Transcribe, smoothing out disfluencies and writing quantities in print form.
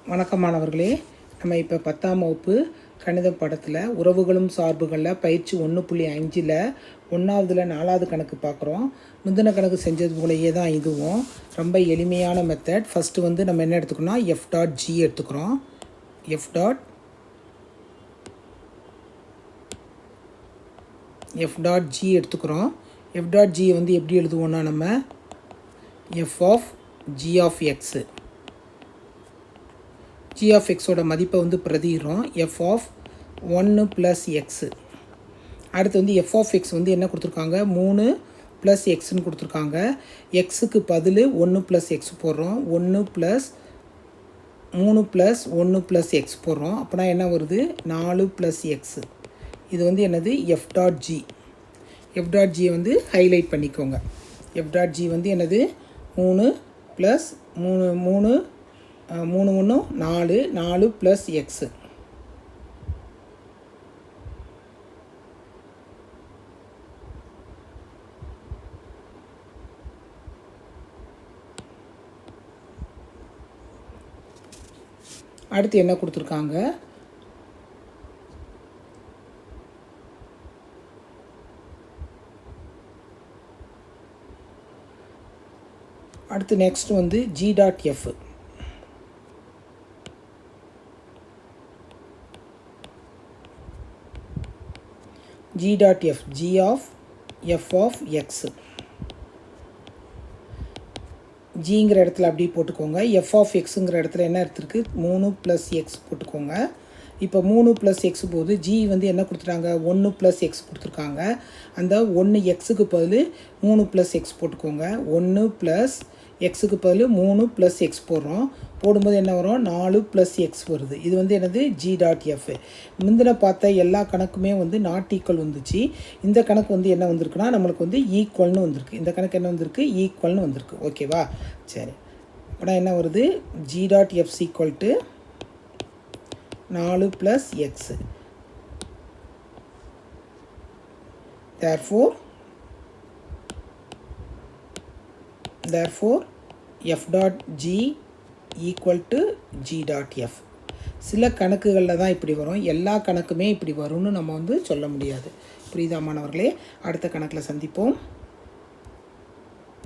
வணக்கம் மாணவர்களே. நம்ம இப்போ 10ஆம் வகுப்பு கணித பாடத்தில் உறவுகளும் சார்புகளில் பயிற்சி 1.5ல் 1ஆவதுல 4வது கணக்கு பார்க்குறோம். முந்தின கணக்கு செஞ்சது போலயே தான் இதுவும். ரொம்ப எளிமையான மெத்தட். ஃபஸ்ட்டு வந்து நம்ம என்ன எடுத்துக்கணும், f.g எடுத்துக்கிறோம். f.g எடுத்துக்கிறோம். f.g வந்து எப்படி எழுதுவோம்னா, நம்ம f of g of x, g of xோட மதிப்பை வந்து பிரதிகிறோம். f of 1 + x. அடுத்து வந்து f of x வந்து என்ன கொடுத்துருக்காங்க, 3 + xன்னு கொடுத்துருக்காங்க. எக்ஸுக்கு பதில் 1 + x போடுறோம். 1 + 3 + 1 + x போடுறோம். அப்போனா என்ன வருது, 4 + x. இது வந்து என்னது, f.g. f.g வந்து ஹைலைட் பண்ணிக்கோங்க. f.g வந்து என்னது, 3 + 3 1 4 4 + x. அடுத்து என்ன கொடுத்துருக்காங்க, அடுத்து நெக்ஸ்ட் வந்து g.f. g.f, g of f of x. ஜிங்கிற இடத்துல அப்படி போட்டுக்கோங்க. f of xங்கிற இடத்துல என்ன எடுத்துருக்கு, 3 + x போட்டுக்கோங்க. இப்போ 3 + x போது g வந்து என்ன கொடுத்துட்டாங்க, 1 + x கொடுத்துருக்காங்க. அந்த 1 xக்கு பதில் 3 + x போட்டுக்கோங்க. 1 + xக்கு பதில் 3 + x போடுறோம். போடும்போது என்ன வரும், 4 + x வருது. இது வந்து என்னது, g.f. முந்தின பார்த்த எல்லா கணக்குமே வந்து நாட் ஈக்குவல் வந்துச்சு. இந்த கணக்கு வந்து என்ன வந்திருக்குன்னா, நம்மளுக்கு வந்து ஈக்குவல்னு வந்திருக்கு. இந்த கணக்கு என்ன வந்திருக்கு, ஈக்குவல்னு வந்திருக்கு. ஓகேவா, சரி. அப்படின்னா என்ன வருது, g.f = 4 + x. therefore f.g = g.f. சில கணக்குகளில் தான் இப்படி வரும், எல்லா கணக்குமே இப்படி வரும்னு நம்ம வந்து சொல்ல முடியாது. புரியுதா மாணவர்களே? அடுத்த கணக்கில் சந்திப்போம்.